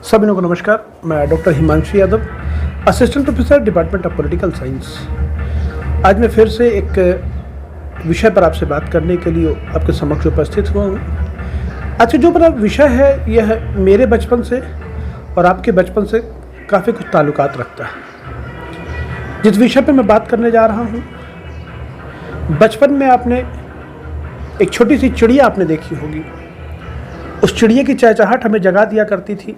सभी लोगों को नमस्कार। मैं doctor Himanshu Yadav, assistant professor department of political science. आज मैं फिर से एक विषय पर आपसे बात करने के लिए आपके समक्ष उपस्थित हुआ हूँ। आज जो मेरा विषय है यह मेरे बचपन से और आपके बचपन से काफ़ी कुछ ताल्लुकात रखता है। जिस विषय पर मैं बात करने जा रहा हूँ, बचपन में आपने एक छोटी सी चिड़िया आपने देखी होगी। उस चिड़िया की चहचहाहट हमें जगा दिया करती थी।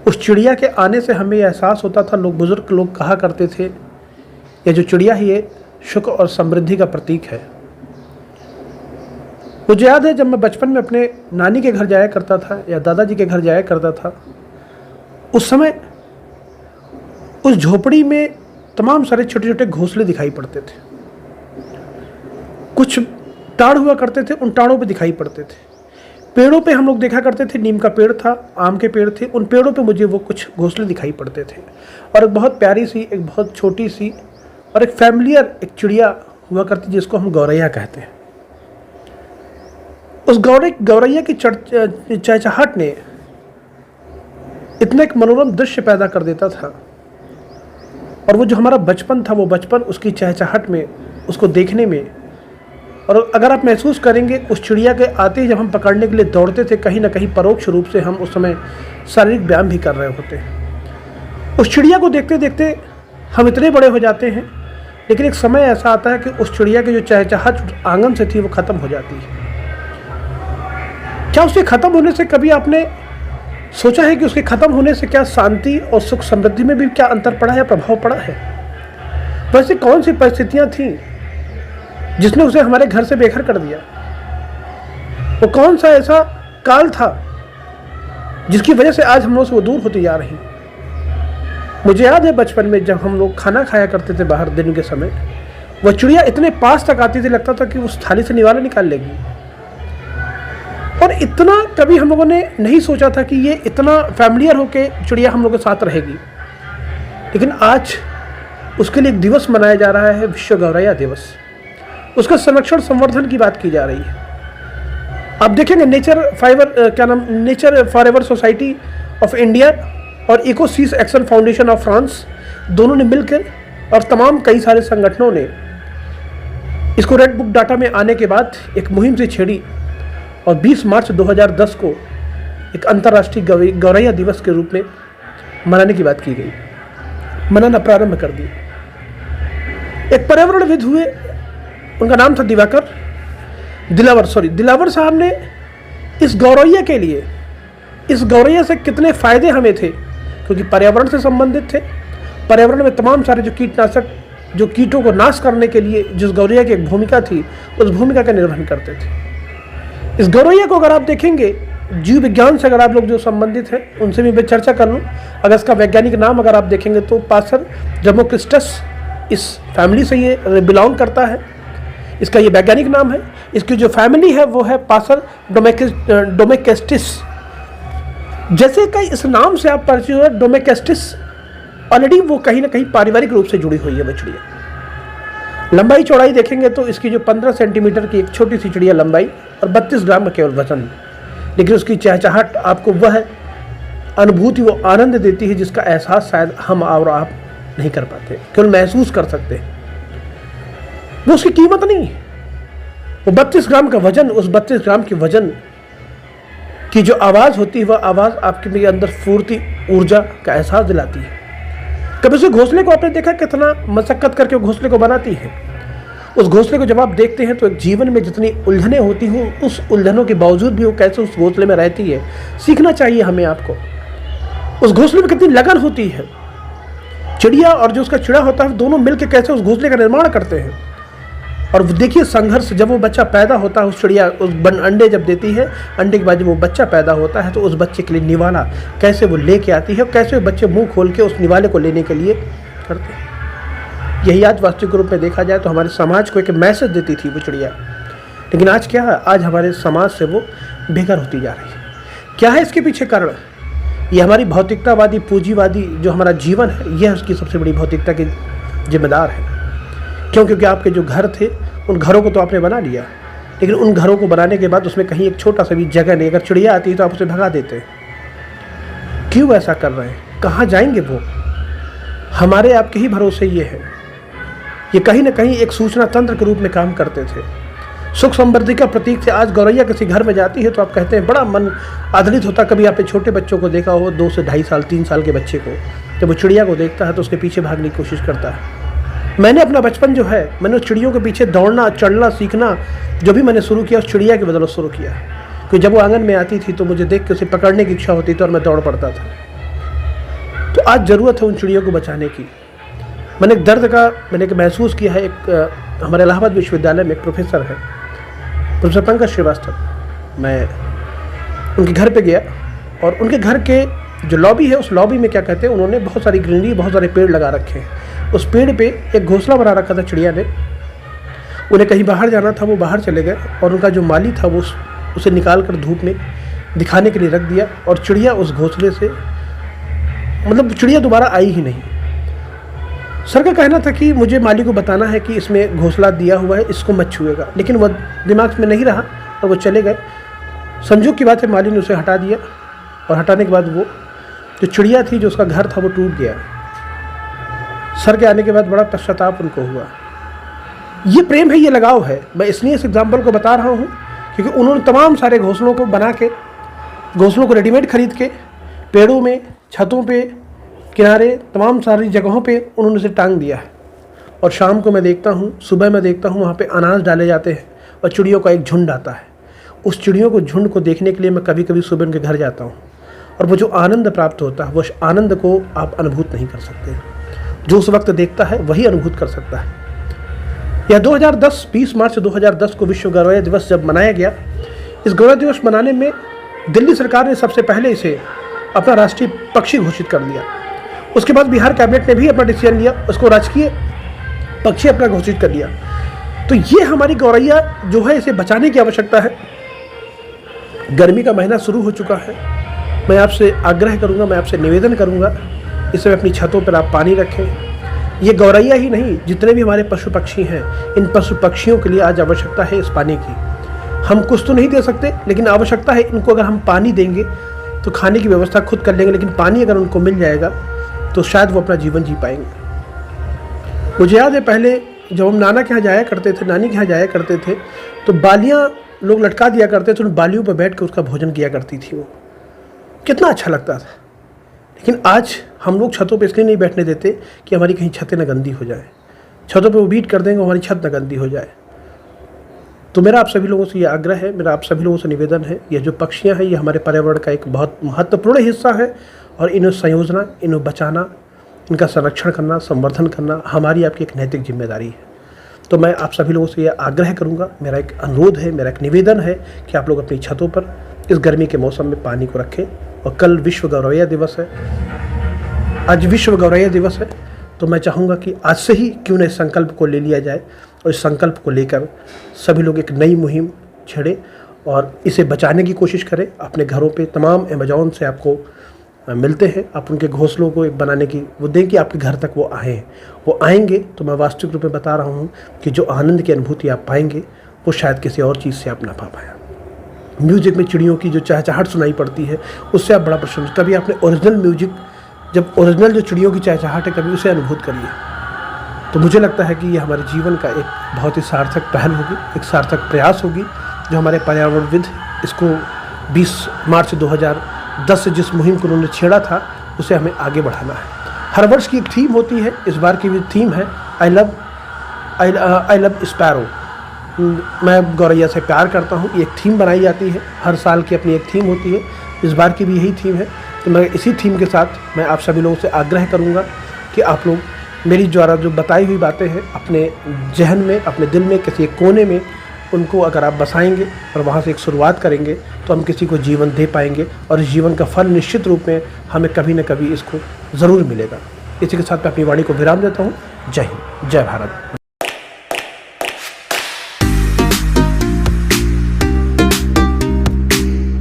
उस चिड़िया के आने से हमें यह एहसास होता था, बुजुर्ग लोग कहा करते थे, यह जो चिड़िया है ये सुख और समृद्धि का प्रतीक है। मुझे याद है जब मैं बचपन में अपने नानी के घर जाया करता था या दादाजी के घर जाया करता था, उस समय उस झोपड़ी में तमाम सारे छोटे छोटे घोंसले दिखाई पड़ते थे। कुछ टाड़ हुआ करते थे, उन टाड़ों पे दिखाई पड़ते थे। पेड़ों पे हम लोग देखा करते थे, नीम का पेड़ था, आम के पेड़ थे, उन पेड़ों पे मुझे वो कुछ घोंसले दिखाई पड़ते थे। और एक बहुत प्यारी सी, एक बहुत छोटी सी और एक फैमिलियर एक चिड़िया हुआ करती जिसको हम गौरैया कहते हैं। उस गौरैया की चहचहाहट ने इतना एक मनोरम दृश्य पैदा कर देता था। और वो जो हमारा बचपन था, वो बचपन उसकी चहचहाहट में, उसको देखने में, और अगर आप महसूस करेंगे उस चिड़िया के आते ही जब हम पकड़ने के लिए दौड़ते थे, कहीं ना कहीं परोक्ष रूप से हम उस समय शारीरिक व्यायाम भी कर रहे होते हैं। उस चिड़िया को देखते देखते हम इतने बड़े हो जाते हैं, लेकिन एक समय ऐसा आता है कि उस चिड़िया की जो चहचहाहट आंगन से थी वो ख़त्म हो जाती है। क्या उसके ख़त्म होने से कभी आपने सोचा है कि उसके ख़त्म होने से क्या शांति और सुख समृद्धि में भी क्या अंतर पड़ा है, प्रभाव पड़ा है? वैसे कौन सी परिस्थितियाँ थीं जिसने उसे हमारे घर से बेघर कर दिया? वो कौन सा ऐसा काल था जिसकी वजह से आज हम लोग से वो दूर होती जा रही? मुझे याद है बचपन में जब हम लोग खाना खाया करते थे बाहर दिन के समय, वह चिड़िया इतने पास तक आती थी, लगता था कि उस थाली से निवाला निकाल लेगी। और इतना कभी हम लोगों ने नहीं सोचा था कि ये इतना फैमिलियर होके चिड़िया हम लोग के साथ रहेगी। लेकिन आज उसके लिए एक दिवस मनाया जा रहा है, विश्व गौरैया दिवस। उसका संरक्षण संवर्धन की बात की जा रही है। आप देखेंगे nature forever society of India और इकोसीस एक्शन फाउंडेशन ऑफ फ्रांस दोनों ने मिलकर और तमाम कई सारे संगठनों ने इसको रेड बुक डाटा में आने के बाद एक मुहिम से छेड़ी और 20 मार्च 2010 को एक अंतर्राष्ट्रीय गौरैया दिवस के रूप में मनाने की बात की गई, मनाना प्रारंभ कर दी। एक पर्यावरणविद हुए, उनका नाम था दिलावर साहब ने इस गौरैया के लिए, इस गौरैया से कितने फायदे हमें थे, क्योंकि पर्यावरण से संबंधित थे। पर्यावरण में तमाम सारे जो कीटनाशक, जो कीटों को नाश करने के लिए जिस गौरैया की एक भूमिका थी, उस भूमिका का निर्वहन करते थे। इस गौरैया को अगर आप देखेंगे, जीव विज्ञान से अगर आप लोग जो संबंधित हैं उनसे भी मैं चर्चा कर लूँ। अगर इसका वैज्ञानिक नाम अगर आप देखेंगे तो पासर डेमोक्रिस्टस, इस फैमिली से ये बिलोंग करता है, इसका ये वैज्ञानिक नाम है। इसकी जो फैमिली है वो है पासर डोमेकेस्टिस। जैसे कि इस नाम से आप परिचित हो, डोमेकेस्टिस ऑलरेडी वो कहीं ना कहीं पारिवारिक रूप से जुड़ी हुई है वो चिड़िया। लंबाई चौड़ाई देखेंगे तो इसकी जो 15 सेंटीमीटर की एक छोटी सी चिड़िया लंबाई और 32 ग्राम का केवल वजन, लेकिन उसकी चहचहाहट आपको वह अनुभूति, वो आनंद देती है जिसका एहसास शायद हम और आप नहीं कर पाते, केवल महसूस कर सकते हैं। वो उसकी कीमत नहीं है। वो 32 ग्राम का वजन, उस 32 ग्राम के वजन की जो आवाज़ होती है, वह आवाज़ आपके मेरे अंदर फुर्ती, ऊर्जा का एहसास दिलाती है। कभी उस घोंसले को आपने देखा कितना मशक्कत करके घोंसले को बनाती है? उस घोंसले को जब आप देखते हैं तो एक जीवन में जितनी उलझनें होती हैं, उस उलझनों के बावजूद भी वो कैसे उस घोंसले में रहती है, सीखना चाहिए हमें आपको। उस घोंसले में कितनी लगन होती है। चिड़िया और जो उसका चिड़ा होता है, दोनों मिलकर कैसे उस घोंसले का निर्माण करते हैं। और देखिए संघर्ष, जब वो बच्चा पैदा होता है, उस चिड़िया उस अंडे जब देती है, अंडे के बाद जब वो बच्चा पैदा होता है तो उस बच्चे के लिए निवाला कैसे वो लेके आती है और कैसे वो बच्चे मुंह खोल के उस निवाले को लेने के लिए करते हैं। यही आज वास्तविक रूप में देखा जाए तो हमारे समाज को एक मैसेज देती थी वो चिड़िया। लेकिन आज क्या है, आज हमारे समाज से वो बेघर होती जा रही है। क्या है इसके पीछे कारण? ये हमारी भौतिकतावादी, पूंजीवादी जो हमारा जीवन है, यह उसकी सबसे बड़ी भौतिकता की जिम्मेदार है। क्यों? क्योंकि आपके जो घर थे, उन घरों को तो आपने बना लिया, लेकिन उन घरों को बनाने के बाद उसमें कहीं एक छोटा सा भी जगह नहीं। अगर चिड़िया आती है तो आप उसे भगा देते हैं। क्यों ऐसा कर रहे हैं, कहाँ जाएंगे वो? हमारे आपके ही भरोसे ये है। ये कहीं ना कहीं एक सूचना तंत्र के रूप में काम करते थे, सुख समृद्धि का प्रतीक थे। आज गौरैया किसी घर में जाती है तो आप कहते हैं बड़ा मन आदरित होता। कभी आपने छोटे बच्चों को देखा हो, 2 से 2.5 साल 3 साल के बच्चे को, जब वो चिड़िया को देखता है तो उसके पीछे भागने की कोशिश करता है। मैंने अपना बचपन जो है, मैंने उस चिड़ियों के पीछे दौड़ना, चढ़ना, सीखना जो भी मैंने शुरू किया उस चिड़िया की बदौलत शुरू किया। क्योंकि जब वो आंगन में आती थी तो मुझे देख के उसे पकड़ने की इच्छा होती थी और मैं दौड़ पड़ता था। तो आज ज़रूरत है उन चिड़ियों को बचाने की। मैंने एक दर्द का महसूस किया है। एक हमारे इलाहाबाद विश्वविद्यालय में एक प्रोफेसर है, प्रोफेसर पंकज श्रीवास्तव। मैं उनके घर पे गया और उनके घर के जो लॉबी है, उस लॉबी में क्या कहते हैं, उन्होंने बहुत सारी ग्रीनरी, बहुत सारे पेड़ लगा रखे हैं। उस पेड़ पे एक घोंसला बना रखा था चिड़िया ने। उन्हें कहीं बाहर जाना था, वो बाहर चले गए और उनका जो माली था वो उसे निकाल कर धूप में दिखाने के लिए रख दिया और चिड़िया उस घोंसले से, मतलब चिड़िया दोबारा आई ही नहीं। सर का कहना था कि मुझे माली को बताना है कि इसमें घोंसला दिया हुआ है, इसको मत छुएगा, लेकिन वह दिमाग में नहीं रहा और वो चले गए। संजोग की बात है, माली ने उसे हटा दिया और हटाने के बाद वो जो चिड़िया थी, जो उसका घर था, वो टूट गया। सर के आने के बाद बड़ा पश्चाताप उनको हुआ। ये प्रेम है, ये लगाव है। मैं इसलिए इस एग्जाम्पल को बता रहा हूँ क्योंकि उन्होंने तमाम सारे घोंसलों को बना के, घोंसलों को रेडीमेड खरीद के, पेड़ों में, छतों पे, किनारे, तमाम सारी जगहों पे उन्होंने उसे टांग दिया है। और शाम को मैं देखता हूँ, सुबह मैं देखता हूँ वहाँ पे अनाज डाले जाते हैं और चिड़ियों का एक झुंड आता है। उस चिड़ियों को, झुंड को देखने के लिए मैं कभी कभी सुबह उनके घर जाता हूँ और वो जो आनंद प्राप्त होता है, वो आनंद को आप अनुभूत नहीं कर सकते। जो उस वक्त देखता है वही अनुभूत कर सकता है। यह 2010 20 मार्च 2010 को विश्व गौरैया दिवस जब मनाया गया, इस गौरैया दिवस मनाने में दिल्ली सरकार ने सबसे पहले इसे अपना राष्ट्रीय पक्षी घोषित कर दिया। उसके बाद बिहार कैबिनेट ने भी अपना डिसीजन लिया, उसको राजकीय पक्षी अपना घोषित कर दिया। तो ये हमारी गौरैया जो है, इसे बचाने की आवश्यकता है। गर्मी का महीना शुरू हो चुका है। मैं आपसे आग्रह करूंगा, मैं आपसे निवेदन करूंगा, इस समय अपनी छतों पर आप पानी रखें। ये गौरैया ही नहीं, जितने भी हमारे पशु पक्षी हैं, इन पशु पक्षियों के लिए आज आवश्यकता है इस पानी की। हम कुछ तो नहीं दे सकते, लेकिन आवश्यकता है इनको। अगर हम पानी देंगे तो खाने की व्यवस्था खुद कर लेंगे, लेकिन पानी अगर उनको मिल जाएगा तो शायद वो अपना जीवन जी पाएंगे। मुझे याद है पहले जब हम नाना के यहाँ जाया करते थे, नानी के यहाँ जाया करते थे, तो बालियाँ लोग लटका दिया करते थे, उन बालियों पर बैठ कर उसका भोजन किया करती थी। वो कितना अच्छा लगता था। लेकिन आज हम लोग छतों पे इसलिए नहीं बैठने देते कि हमारी कहीं छतें न गंदी हो जाए। छतों पे वो बीट कर देंगे, हमारी छत न गंदी हो जाए। तो मेरा आप सभी लोगों से ये आग्रह है, मेरा आप सभी लोगों से निवेदन है, ये जो पक्षियाँ हैं, ये हमारे पर्यावरण का एक बहुत महत्वपूर्ण हिस्सा है और इन्हें संयोजना, इन्हें बचाना, इनका संरक्षण करना, संवर्धन करना हमारी आपकी एक नैतिक जिम्मेदारी है। तो मैं आप सभी लोगों से ये आग्रह करूँगा, मेरा एक अनुरोध है, मेरा एक निवेदन है कि आप लोग अपनी छतों पर इस गर्मी के मौसम में पानी को रखें। और कल विश्व गौरैया दिवस है, आज विश्व गौरैया दिवस है, तो मैं चाहूँगा कि आज से ही क्यों न इस संकल्प को ले लिया जाए और इस संकल्प को लेकर सभी लोग एक नई मुहिम छेड़ें और इसे बचाने की कोशिश करें। अपने घरों पे तमाम अमेज़ॉन से आपको मिलते हैं, आप उनके घोंसलों को एक बनाने की वो दें कि आपके घर तक वो आएँ। वो आएंगे तो मैं वास्तविक रूप में बता रहा हूँ कि जो आनंद की अनुभूति आप पाएंगे वो शायद किसी और चीज़ से आप ना पा पाया। म्यूजिक में चिड़ियों की जो चहचहाहट सुनाई पड़ती है, उससे आप बड़ा प्रसन्न। कभी आपने ओरिजिनल म्यूजिक, जब ओरिजिनल जो चिड़ियों की चहचहाहट है, कभी उसे अनुभूत करिए। तो मुझे लगता है कि ये हमारे जीवन का एक बहुत ही सार्थक पहल होगी, एक सार्थक प्रयास होगी, जो हमारे पर्यावरणविद इसको 20 मार्च 2010 से जिस मुहिम को उन्होंने छेड़ा था, उसे हमें आगे बढ़ाना है। हर वर्ष की एक थीम होती है, इस बार की भी थीम है आई लव स्पैरो। मैं गौरैया से प्यार करता हूँ, ये एक थीम बनाई जाती है, हर साल की अपनी एक थीम होती है। इस बार की भी यही थीम है। तो मैं इसी थीम के साथ मैं आप सभी लोगों से आग्रह करूँगा कि आप लोग मेरी द्वारा जो बताई हुई बातें हैं अपने जहन में, अपने दिल में, किसी एक कोने में उनको अगर आप बसाएंगे और वहाँ से एक शुरुआत करेंगे तो हम किसी को जीवन दे पाएंगे और इस जीवन का फल निश्चित रूप में हमें कभी न कभी इसको ज़रूर मिलेगा। इसी के साथ मैं अपनी वाणी को विराम देता हूँ। जय हिंद, जय भारत।